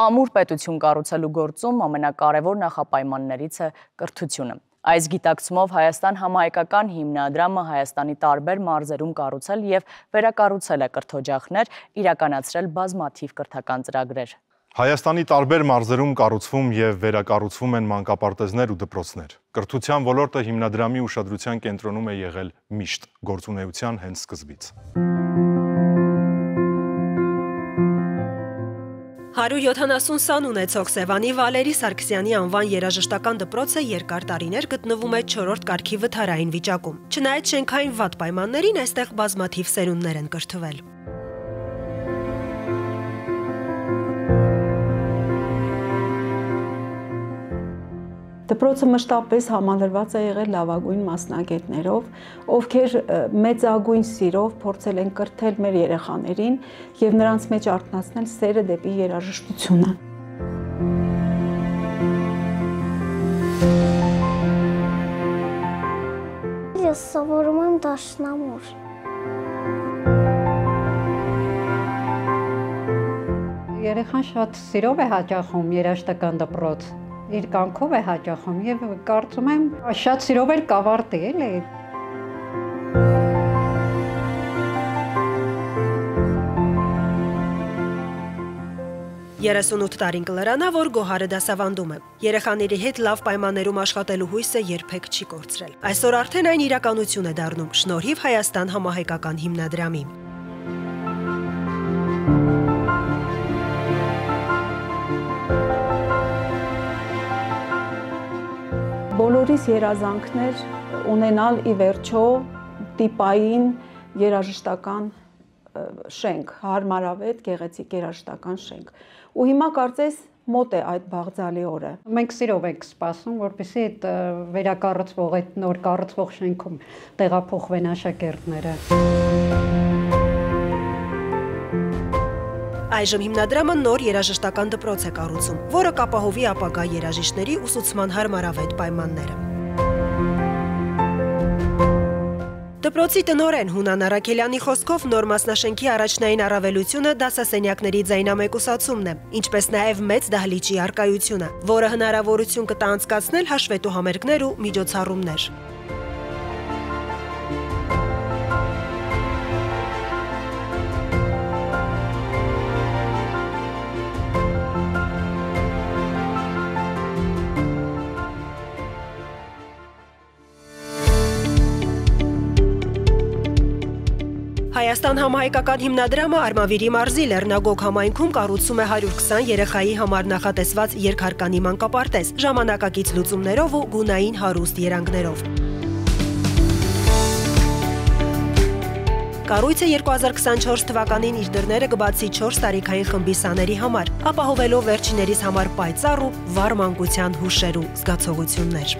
Ամուր պետություն կառուցելու գործում ամենակարևոր նախապայմաններից է կրթությունը։ Այս գիտակցումով Հայաստան համահայկական հիմնադրամը Հայաստանի տարբեր մարզերում կառուցել և վերակառուցել է կրթօջախներ, իրականացրել բազմաթիվ կրթական ծրագրեր։ Հայաստանի տարբեր մարզերում կառուցվում և վերակառուցվում են մանկապարտեզներ ու դպրոցներ։ Կրթության ոլորտը հիմնադրամի ուշադրության կենտրոնում է եղել միշտ, գործունեության հենց սկզբից։ 170 սան ունեցող Սևանի Վալերի Սարգսյանի անվան երաժշտական դպրոցը երկար տարիներ գտնվում է 4-րդ կարգի վթարային վիճակում։ Չնայած շենքային վատ պայմաններին, այստեղ բազմաթիվ սերունդներ են կրթվել։ Դպրոցը մշտապես համալրված է եղել լավագույն մասնագետներով, ովքեր մեծագույն սիրով փորձել են կրթել մեր երեխաներին և նրանց մեջ արթնացնել սերը դեպի երաժշտությունը։ Ես սովորում եմ դաշնամուր։ Երեխան շատ սիրով է հաճախում երաժշտական դպրոց։ Իր կյանքով է հաճախում և կարծում եմ շատ սիրով էլ կավարտի, էլի։ 38 տարին կլրանա, որ Գոհարը դասավանդում է։ Երեխաների հետ լավ պայմաններում աշխատելու հույսը երբեք չի կորցրել։ Այսօր արդեն այն իրականություն է դառնում, շնորհիվ Հայաստան համահայկական հիմնադրամի։ Բոլորիս երազանքներ ունենալ ի վերջո տիպային երաժշտական շենք, հարմարավետ, գեղեցիկ երաժշտական շենք։ Ու հիմա կարծես մոտ է այդ բաղձալի օրը։ Մենք սիրով ենք սպասում, որպեսզի այդ վերակառուցվող, այդ նոր կառուցվող շենքում տեղափոխվեն աշակերտները։ Այժմ հիմնադրամը նոր երաժշտական դպրոց է կառուցում, որը կապահովի ապագա երաժիշտների ուսուցման հարմարավետ պայմանները։ Դպրոցի տնօրեն Հունան Արաքելյանի խոսքով նոր մասնաշենքի առաջնային առավելությունը դասասենյակների ձայնամեկուսացումն է, ինչպես նաև մեծ դահլիճի առկայությունը, որը հնարավորություն կտա անցկացնել հաշվետու համերգներ ու միջոցառումներ։ Հայաստան համահայկական հիմնադրամը Արմավիրի մարզի Լեռնագոգ համայնքում կառուցում է 120 երեխայի համար նախատեսված երկհարկանի մանկապարտեզ, ժամանակակից լուծումներով ու գունային հարուստ երանգներով։ Կառույցը 2024 թվականին իր դռները կբացի 4 տարիքային խմբի սաների համար, ապահովելով վերջիներիս համար պայծառ ու վառ մանկության հուշեր ու զգացողություններ։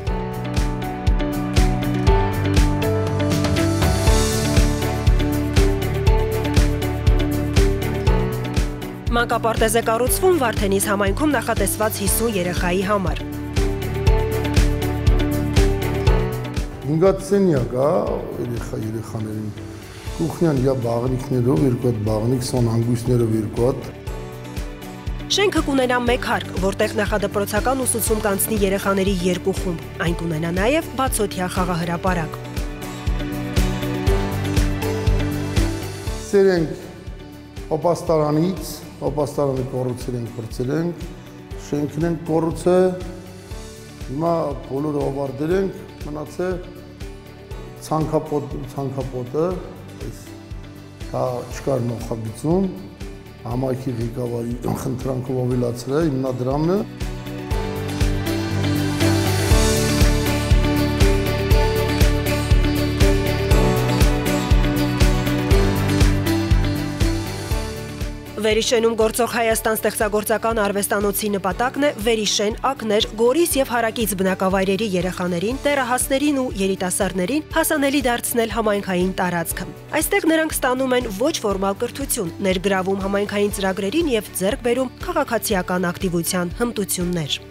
Մանկապարտեզ է կառուցվում Վարդենիս համայնքում նախատեսված 50 երեխայի համար։ 5 սենյակ է երեխաներին, կուխնյան յա բաղնիքներով, 2 հատ բաղնիք, սոնհանգույցներով 2 հատ։ Շենքը կունենա 1 հարկ, որտեղ նախադպրոցական ուսուցում կանցնի երեխաների 2 խումբ, այն կունենա նաև բացօթյա խաղահրապարակ։ Սերենք օպաստարանից, օպաստարանը կառուցել ենք, բրցել ենք, շենքն ենք կառուցել, հիմա բոլորը ավարտել ենք, մնաց է ցանկապոտը, դա չկար նախագծում, համայնքի ղեկավարի խնդրանքով ավելացրել է հիմնադրամը։ Վերիշենում գործող Հայաստան ստեղծագործական արվեստանոցի նպատակն է Վերիշեն, Ակներ, Գորիս և հարակից բնակավայրերի երեխաներին, տեղահասներին ու երիտասարդներին հասանելի դարձնել համայնքային տարածքը։ Այստեղ նրանք ստանում են ոչ ֆորմալ կրթություն, ներգրավում համայնքային ծրագրերին և ձեռք բերում քաղաքացիական ակտիվության հմտություններ։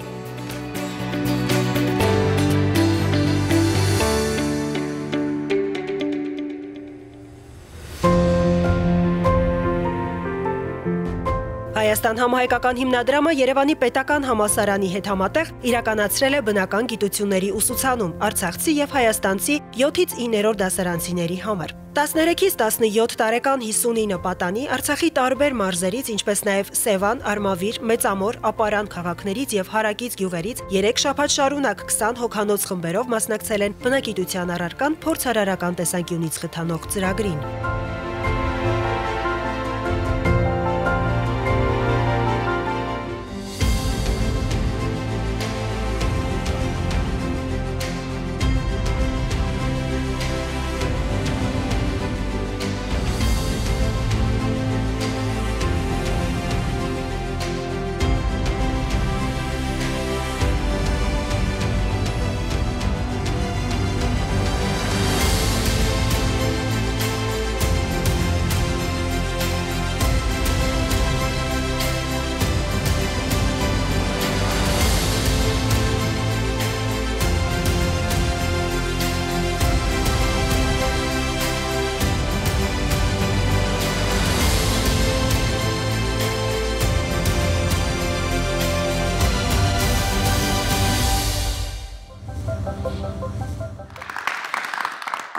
Հայաստան համահայկական հիմնադրամը Երևանի պետական համալսարանի հետ համատեղ իրականացրել է բնական գիտությունների ուսուցանում արցախցի եւ հայաստանցի 7-ից 9-րդ դասարանցիների համար։ 13-ից 17 տարեկան 59 պատանի Արցախի տարբեր մարզերից, ինչպես նաև Սևան, Արմավիր, Մեծամոր, Ապարան քաղաքներից եւ հարակից գյուղերից 3 շաբաթ շարունակ 20 հոգանոց խմբերով մասնակցել են բնագիտության առարկան փորձարարական տեսանկյունից խթանող ծրագրին։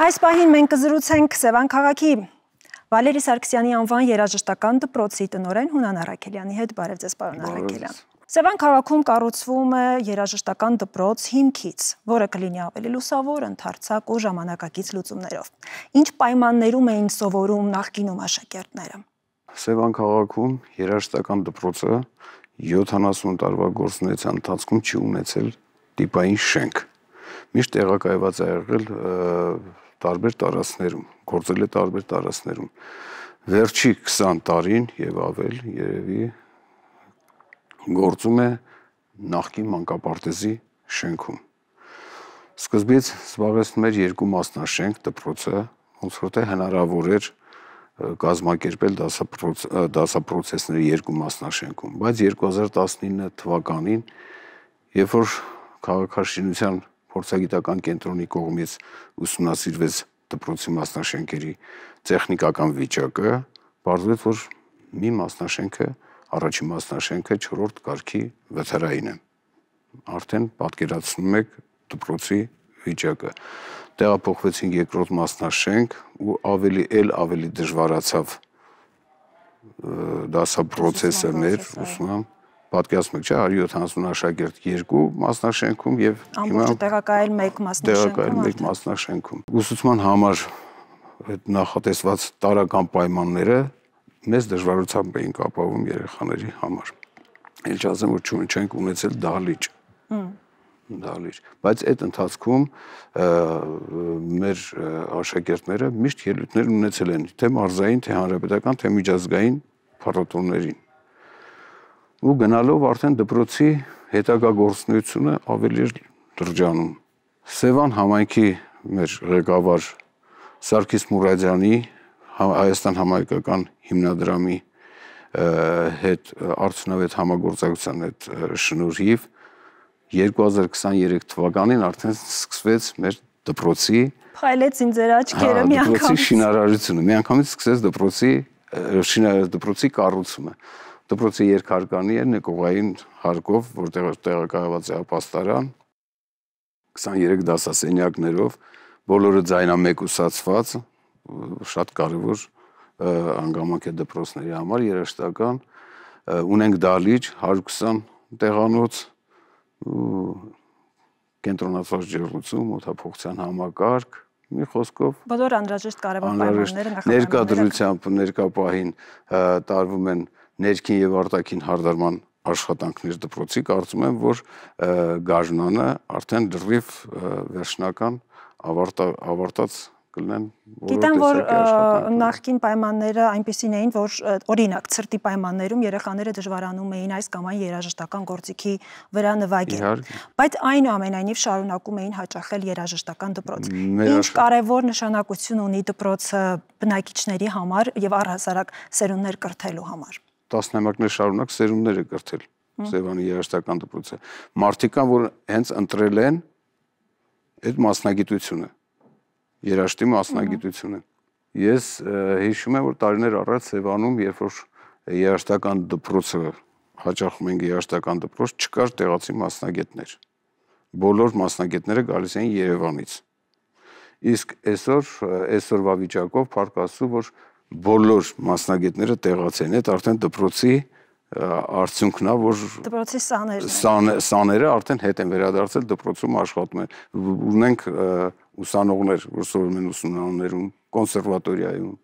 Այս պահին մենք կզրուցենք Սևան քաղաքի Վալերի Սարգսյանի անվան երաժշտական դպրոցի տնօրեն Հունան Առաքելյանի հետ։ Բարև ձեզ, պարոն Առաքելյան։ Սևան քաղաքում կառուցվում է երաժշտական դպրոց հիմքից, որը կլինի ավելի լուսավոր, ընդարձակ ու ժամանակակից լուծումներով։ Ինչ պայմաններում էին սովորում նախկինում աշակերտները։ Սևան քաղաքում երաժշտական դպրոցը 70 տարվա գործունեության ընթացքում չի ունեցել տիպային շենք։ Միշտ տեղակայված է եղել տարբեր տարածքներում, գործել է տարբեր տարածքներում։ Վերջի 20 տարին եւ ավել երևի գործում է նախկին մանկապարտեզի շենքում։ Սկզբից զբաղեցնում էր 2 մասնաշենք դպրոցը, ոնց որ թե հնարավոր էր կազմակերպել դասապրոցեսների 2 մասնաշենքում, բայց 2019 թվականին, երբ որ քաղաքաշինության փորձագիտական կենտրոնի կողմից ուսումնասիրվեց դպրոցի մասնաշենքերի տեխնիկական վիճակը, պարզվեց, որ մի մասնաշենքը, առաջին մասնաշենքը 4-րդ կարգի վթարային է։ Արդեն պատկերացնում եք դպրոցի վիճակը։ Տեղափոխվեցինք 2-րդ մասնաշենք ու ավելի դժվարացավ դասապրոցեսը մեր ուսումնամ։ Պատկերացնում եք, չէ, 170 աշակերտ 2 մասնաշենքում եւ ամբողջը տեղակայել 1 մասնաշենքում։ Ուսուցման համար այդ նախատեսված տարական պայմանները մեծ դժվարությամբ էին ապահովում երեխաների համար։ Էլ չասեմ, որ չենք ունեցել դահլիճ։ Բայց այդ ընթացքում մեր աշակերտները միշտ ելույթներ ունեցել են թե մարզային, թե հանրապետական, թե միջազգային փառատոներին։ Ու գնալով արդեն դպրոցի հետագա գործունեությունը ավելի դրջանում։ Սևան համայնքի մեր ղեկավար Սարգիս Մուրադյանի Հայաստան համահայկական հիմնադրամի հետ արդյունավետ համագործակցության հետ շնորհիվ 2023 թվականին արդեն սկսվեց մեր դպրոցի փայլեց ինձ ձեր աչքերը դպրոցի շինարարությունը, միանգամից սկսեց դպրոցի կառուցումը։ Դպրոցի երկհարկանի է նկողային հարկով, որտեղ տեղակայված է ապաստարան, 23 դասասենյակներով, բոլորը ձայնամեկուսացված, շատ կարևոր հանգամանք է դպրոցների համար, երաժշտական, ունենք դահլիճ, 120 տեղանոց, կենտրոնացված ջեռուցում, օդափոխության համակարգ, մի խոսքով բոլոր անհրաժեշտ կարևոր պայմանները ներկա դրությամբ ներկա պահին տարվում են ներքին եւ արտաքին հարդարման աշխատանքներ դպրոցի, կարծում եմ, որ գարնանը արդեն դրիվ վերջնական ավարտած կլինեն։ Գիտեմ, որ նախկին պայմանները այնպիսին էին, որ օրինակ ցրտի պայմաններում երեխաները դժվարանում էին այս կամ այն երաժշտական գործիքի վրա նվագել, բայց այնուամենայնիվ շարունակում էին հաճախել երաժշտական դպրոց։ Ինչ կարևոր նշանակություն ունի դպրոցը բնակիչների համար եւ առհասարակ սերունդներ կրթելու համար։ Տասնամյակներ շարունակ սերունդներ է կրթել Սևանի երաժշտական դպրոցը։ Մարդիկ կան, որ հենց ընտրել են այդ մասնագիտությունը, երաժշտի մասնագիտությունը։ Ես հիշում եմ, որ տարիներ առաջ Սևանում, երբ որ երաժշտական դպրոցը հաճախում ենք երաժշտական դպրոց, չկար տեղացի մասնագետներ։ Բոլոր մասնագետները գալիս էին Երևանից։ Իսկ այսօրվա վիճակով փառք Աստծո, որ բոլոր մասնագետները տեղացի են, այդ արդեն դպրոցի արդյունքն է, որ դպրոցի սաները արդեն հետ են վերադարձել դպրոցում աշխատում են։ Ունենք ուսանողներ, որ սովորում են ուսումնարաններում, կոնսերվատորիայում։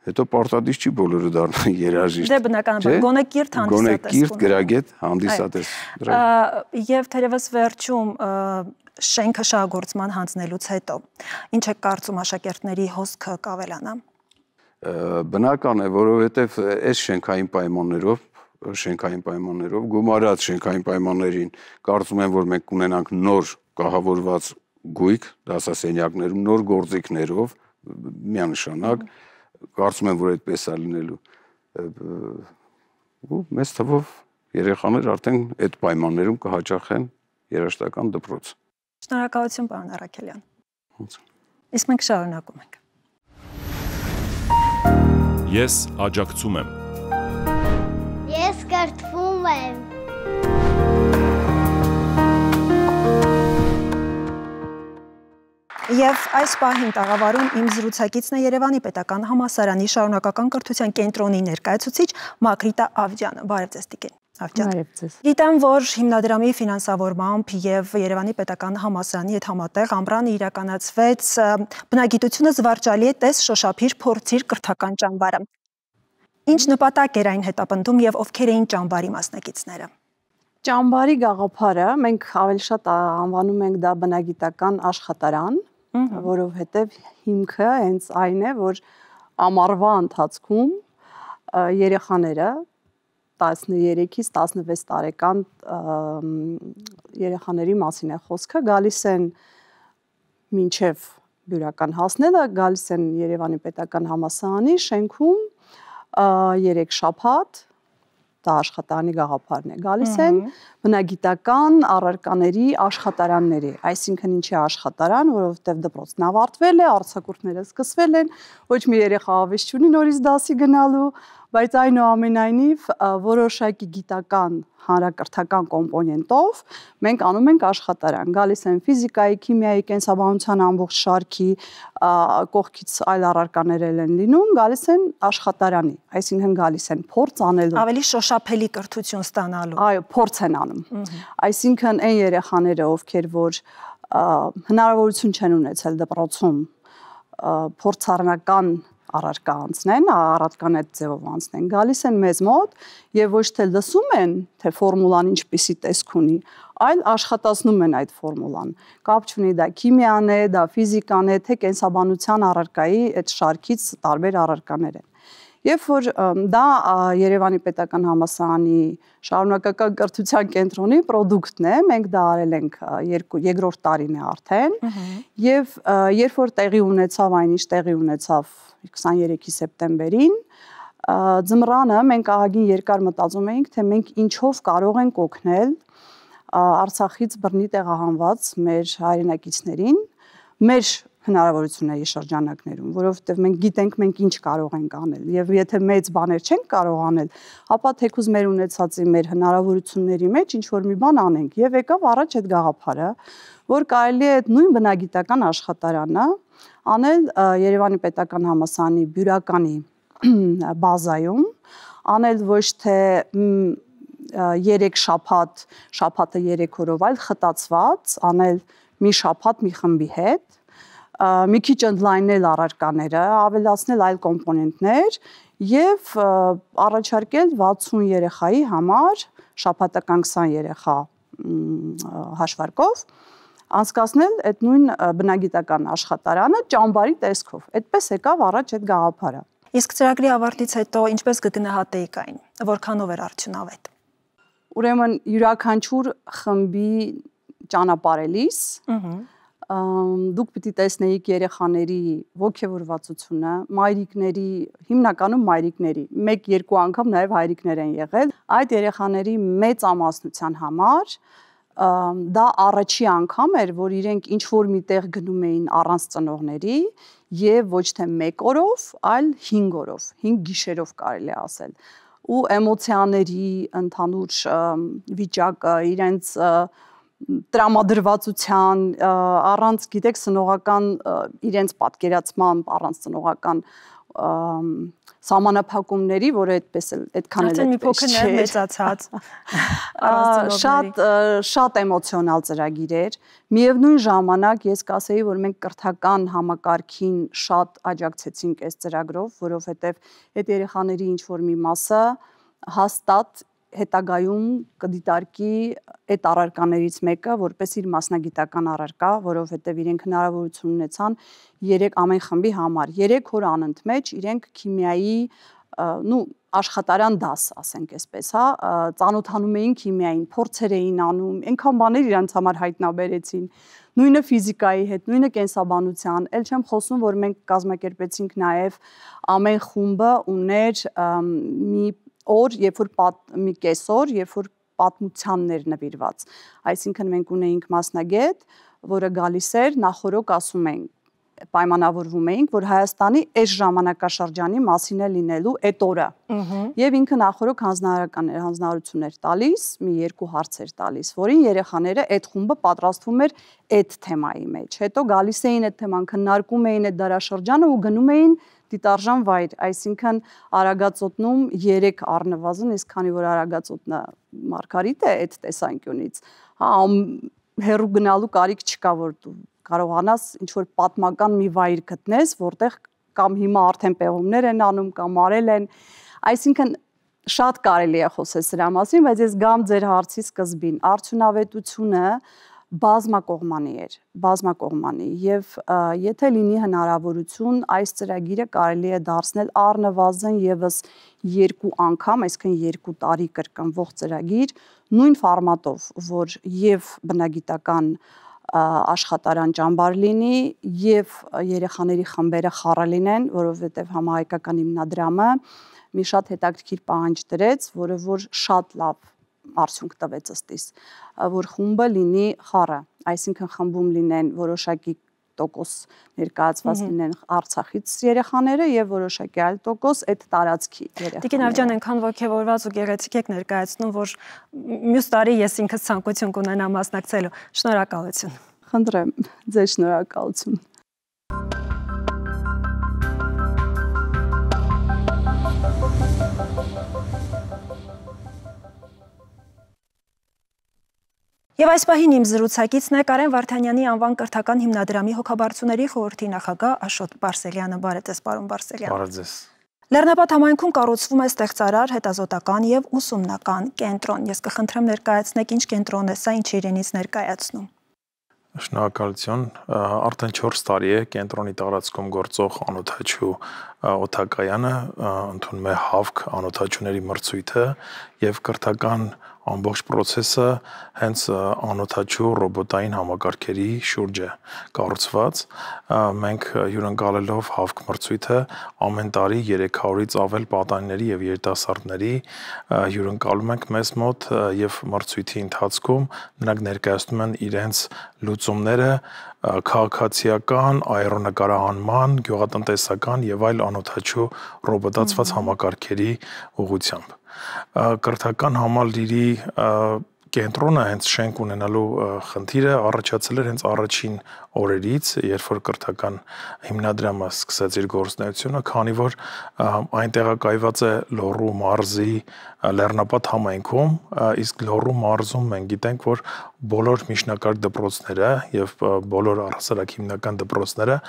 Հետո պարտադիր չի բոլորը դառնան երաժիշտ։ Դե բնականաբար գոնե կիրթ հանդիսատես։ Գոնե կիրթ, գրագետ, հանդիսատես։ Եվ թերևս վերջում շենքը շահագործման հանձնելուց հետո ինչ է կարծում աշակերտների հոսքը կավելանա։ Բնական է, որովհետև այս շենքային պայմաններով գումարած շենքային պայմաններին կարծում եմ, որ մենք կունենանք նոր կահավորված գույք դասասենյակներում, նոր գործիքներով միանշանակ, կարծում եմ, որ այդպես է լինելու։ Ու մեծ թվով երեխաներ արդեն այդ պայմաններում կհաճախեն երաժշտական դպրոց։ Շնորհակալություն, պարոն Առաքելյան։ Իսկ մենք շարունակում ենք։ Ես աջակցում եմ։ Ես կրթվում եմ։ Եվ այս պահին տաղավարում իմ զրուցակիցն է Երևանի պետական համալսարանի շարունակական կրթության կենտրոնի ներկայացուցիչ Մակրիտա Ավջյանը։ Բարև ձեզ, տիկին Ավջյան։ Բարև ձեզ։ Գիտեմ, որ հիմնադրամի ֆինանսավորմամբ եւ Երևանի պետական համալսարանի հետ համատեղ ամռանը իրականացվեց բնագիտությունը զվարճալի է տես շոշափիր փորձիր կրթական ճամբարը։ Ինչ նպատակ էր այն հետապնդում եւ ովքեր էին ճամբարի մասնակիցները։ Ճամբարի գաղափարը մենք ավելի շատ անվանում ենք դա բնագիտական աշխատարան, որովհետև հիմքը հենց այն է, որ ամառվա ընթացքում երեխաները 13-ից 16 տարեկան երեխաների մասին է խոսքը, գալիս են մինչև բյուրական հասնելը, գալիս են Երևանի պետական համալսարանի շենքում 3 շաբաթ, դա աշխատանի գաղափարն է, գալիս են բնագիտական առարկաների աշխատարանների, այսինքն ինչի աշխատարան, որովհետև դպրոցն ավարտվել է, արձակուրդները սկսվել են, ոչ մի երեխա ավեշ չունի նորից դասի գնալու, բայց այնուամենայնիվ որոշակի գիտական հանրակրթական կոմպոնենտով մենք անում ենք աշխատարան, գալիս են ֆիզիկայի, քիմիայի, կենսաբանության ամբողջ շարքի, կողքից այլ առարկաներ են լինում, գալիս են աշխատարանի, այսինքն գալիս են փորձ անելու։ Ավելի շոշափելի կրթություն ստանալու։ Այո, փորձ են անում։ Այսինքն այն երեխաները, ովքեր որ հնարավորություն չեն ունեցել դպրոցում փորձառնական առարկա անցնեն, առարկան այդ ձևով անցնեն, գալիս են մեզ մոտ եւ ոչ թե լսում են, թե ֆորմուլան ինչպիսի տեսք ունի, այլ աշխատացնում են այդ ֆորմուլան։ Կապ չունի դա քիմիան է, դա ֆիզիկան է, թե կենսաբանության առարկայի այդ շարքից տարբեր առարկաներ են։ Երբ որ դա Երևանի պետական համալսարանի շարունակական կրթության կենտրոնի պրոդուկտն է, մենք դա արել ենք երկրորդ տարին է արդեն, եւ երբ որ տեղի ունեցավ այնինչ տեղի ունեցավ 23 սեպտեմբերին, ձմռանը մենք ահագին երկար մտածում էինք, թե մենք ինչով կարող ենք օգնել Արցախից բռնի տեղահանված մեր հայրենակիցներին, մեր հնարավորությունների շրջանակներում, որովհետև մենք գիտենք մենք ինչ կարող ենք անել եւ եթե մեծ բաներ չենք կարող անել, ապա թեկուզ մեր ունեցածի մեր հնարավորությունների մեջ ինչ որ մի բան անենք եւ եկավ առաջ այդ գաղափարը, որ կարելի է այդ նույն բնագիտական աշխատարանը անել Երևանի պետական համալսարանի բյուրականի բազայում, անել ոչ թե 3 շաբաթ, շաբաթը 3 օրով, այլ խտացված, անել մի շաբաթ մի խմբի հետ, մի քիչ ընդլայնել առարկաները, ավելացնել այլ կոմպոնենտներ եւ առաջարկել 60 երեխայի համար շաբաթական 20 երեխա հաշվարկով անցկացնել այդ նույն բնագիտական աշխատարանը ճամբարի տեսքով։ Այդպես եկավ առաջ այդ գաղափարը։ Իսկ ծրագրի ավարտից հետո ինչպես կգնահատեիք այն, որքանով էր արդյունավետ։ Ուրեմն յուրաքանչյուր խմբի ճանապարհելիս դուք պիտի տեսնեիք երեխաների ոգևորվածությունը, մայրիկների, հիմնականում մայրիկների, 1-2 անգամ նաև հայրիկներ են եղել, այդ երեխաների մեծամասնության համար դա առաջի անգամ էր, որ իրենք ինչ որ միտեղ գնում էին առանց ծնողների եւ ոչ թե 1 օրով, այլ 5 օրով, 5 գիշերով կարելի է ասել։ Ու էմոցիաների ընդհանուր վիճակը, իրենց տրամադրվածության, առանց, գիտեք, սնողական իրենց պատկերացման, առանց սնողական սահմանափակումների, որը այդպես էլ այդքան էլ այդպես չէ։ Մեծացած։ Շատ էմոցիոնալ ծրագիր էր։ Միևնույն ժամանակ ես կասեի, որ մենք կրթական համակարգին շատ աջակցեցինք այս ծրագրով, որովհետև այդ երեխաների ինչ-որ մի մասը հաստատ հետագայում կդիտարկի այդ առարկաներից մեկը, որպես իր մասնագիտական առարկա, որովհետև իրենք հնարավորություն ունեցան 3 ամեն խմբի համար 3 օր անընդմեջ իրենք քիմիայի աշխատարան դաս, ասենք այսպես, հա, ծանոթանում էին քիմիային, փորձեր էին անում, այնքան բաներ իրանց համար հայտնաբերեցին, նույնը ֆիզիկայի հետ, նույնը կենսաբանության, ել չեմ խոսում, որ մենք կազմակերպեցինք նաև ամեն խումբը ուներ մի օր, երբ որ մի կեսօր, երբ որ պատմությաններ նվիրված, այսինքն մենք ունեինք մասնագետ, որը գալիս էր, նախորոք ասում ենք, պայմանավորվում էինք, որ Հայաստանի այս ժամանակաշրջանի մասին է լինելու այդ օրը։ Եվ ինքը նախորոք հանձնարարություն էր տալիս, մի 2 հարց էր տալիս, որին երեխաները այդ խումբը պատրաստվում էր այդ թեմայի մեջ։ Հետո գալիս էին այդ թեման, քննարկում էին այդ դարաշրջանը ու գնում էին դիտարժան վայր, այսինքն Արագածոտնում 3 առնվազն, իսկ քանի որ Արագածոտնը Մարգարիտ է այդ տեսանկյունից, հա, հեռու գնալու կարիք չկա, որ դու կարողանաս ինչ-որ պատմական մի վայր գտնես, որտեղ կամ հիմա արդեն պեղումներ են անում, կամ արել են, այսինքն շատ կարելի է խոսել սրա մասին, բայց ես գամ ձեր հարցի սկզբին, արդյունավետությունը բազմակողմանի էր, բազմակողմանի եւ եթե լինի հնարավորություն այս ծրագիրը կարելի է դարձնել առնվազն եւս 2 անգամ, այսինքն 2 տարի կրկնվող ծրագիր, նույն ֆորմատով, որ եւ բնագիտական աշխատարան ճամբար լինի եւ երեխաների խմբերը խառը լինեն, որովհետեւ համահայկական հիմնադրամը մի շատ հետաքրքիր պահանջ դրեց, որը որ շատ լավ արդյունք տվեց ըստիս, որ խումբը լինի խառը, այսինքն խմբում լինեն որոշակի տոկոս ներկայացված լինեն Արցախից երեխաները եւ որոշակի այլ տոկոս այդ տարածքի երեխաները։ Տիկին Ավջյան, այնքան ոգևորված ու գեղեցիկ եք ներկայացնում, որ մյուս տարի ես ինքս ցանկություն կունենամ մասնակցելու։ Շնորհակալություն։ Խնդրեմ, ձեր շնորհակալություն։ Եվ այս պահին իմ զրուցակիցն է Կարեն Վարդանյանի անվան կրթական հիմնադրամի հոգաբարձուների խորհրդի նախագահ Աշոտ Բարսելյանը։ Բարև, պարոն Բարսելյան։ Բարև։ Լեռնապատ համայնքում կառուցվում է ստեղծարար, հետազոտական եւ ուսումնական կենտրոն։ Ես կխնդրեմ ներկայացնեք ինչ կենտրոն է սա, ինչ իրենից ներկայացնում։ Շնորհակալություն, արդեն 4 տարի է կենտրոնի տարածքում գործող անօթաչու օդակայանը ընդունում է ՀԱՎԿ անօթաչուների մրցույթը եւ կրթական ամբողջ process-ը հենց անօթաչու ռոբոտային համակարգերի շուրջ է կառուցված։ Մենք հյուրընկալելով ՀԱՎԿ մրցույթը ամեն տարի 300-ից ավել պատանիների եւ երիտասարդների հյուրընկալում ենք մեզ մոտ եւ մրցույթի ընթացքում նրանք ներկայացնում են իրենց լուծումները քաղաքացիական, աերոնկարահանման, գյուղատնտեսական եւ այլ անօթաչու ռոբոտացված համակարգերի ուղղությամբ։ Կրթական համալիրի կենտրոնը հենց շենք ունենալու խնդիրը առաջացել էր հենց առաջին օրերից, երբ որ կրթական հիմնադրամը սկսեց իր գործունեությունը, քանի որ այն տեղակայված է Լոռու մարզի Լեռնապատ համայնքում, իսկ Լոռու մարզում մենք գիտենք, որ բոլոր միջնակարգ դպրոցները եւ բոլոր առհասարակ հիմնական դպրոցները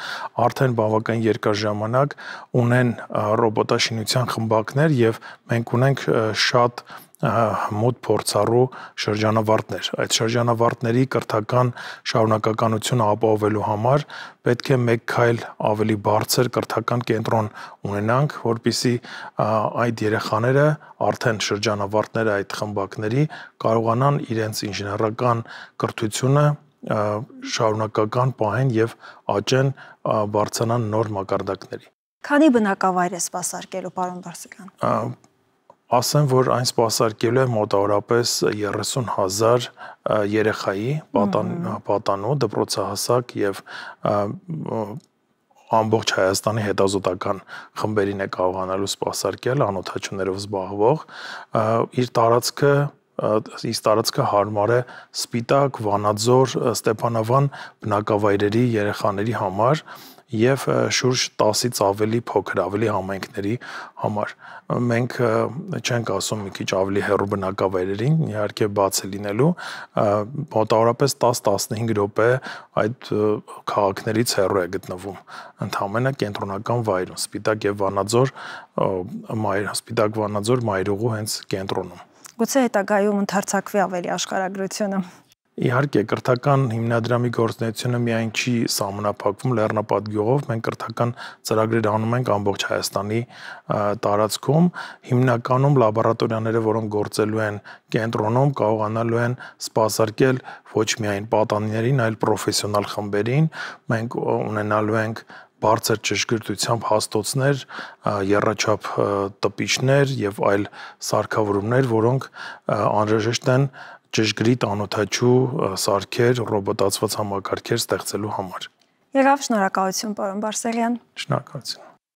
արդեն բավական երկար ժամանակ ունեն ռոբոտաշինության խմբակներ եւ մենք ունենք շատ մոտ փորձառու շրջանավարտներ։ Այդ շրջանավարտների կրթական շարունակականությունը ապահովելու համար պետք է մեկ քայլ ավելի բարձր կրթական կենտրոն ունենանք, որպեսզի այդ երեխաները արդեն շրջանավարտները այդ խմբակների կարողանան իրենց ինժեներական կրթությունը շարունակական պահեն եւ աճեն բարձրանան նոր մակարդակների։ Քանի բնակավայր է սպասարկելու, պարոն Բարսելյան։ Ասեմ, որ այն սպասարկելու է մոտավորապես 30,000 երեխայի պատանու, դպրոցահասակ եւ ամբողջ Հայաստանի հետազոտական խմբերին է կարողանալու սպասարկել անօթաչուներով զբաղվող իր տարածքը հարմար է Սպիտակ, Վանաձոր, Ստեփանավան բնակավայրերի երեխաների համար եւ շուրջ 10-ից ավելի փոքր ավելի համայնքների համար։ Մենք չենք ասում մի քիչ ավելի հեռու բնակավայրերին, իհարկե բաց է լինելու, մոտավորապես 10-15 րոպե այդ քաղաքներից հեռու է գտնվում ընդհանրապես կենտրոնական վայրում, Սպիտակ եւ Վանաձոր մայրուղու հենց կենտրոնում։ Գուցե հետագայում ընդարձակվի ավելի աշխարհագրությունը։ Իհարկե, կրթական հիմնադրամի գործունեությունը միայն չի սահմանափակվում Լեռնապատ գյուղով, մենք կրթական ծրագրեր անում ենք ամբողջ Հայաստանի տարածքում, հիմնականում լաբորատորիաները, որոնք գործելու են կենտրոնում, կարողանալու են սպասարկել ոչ միայն պատանիներին, այլ պրոֆեսիոնալ խմբերին, մենք ունենալու ենք բարձր ճշգրտությամբ հաստոցներ, եռաչափ տպիչներ եւ այլ սարքավորումներ, որոնք անհրաժեշտ են ճշգրիտ անօթաչու սարքեր, ռոբոտացված համակարգեր ստեղծելու համար։ Եղավ, շնորհակալություն, պարոն Բարսեղյան։ Շնորհակալություն։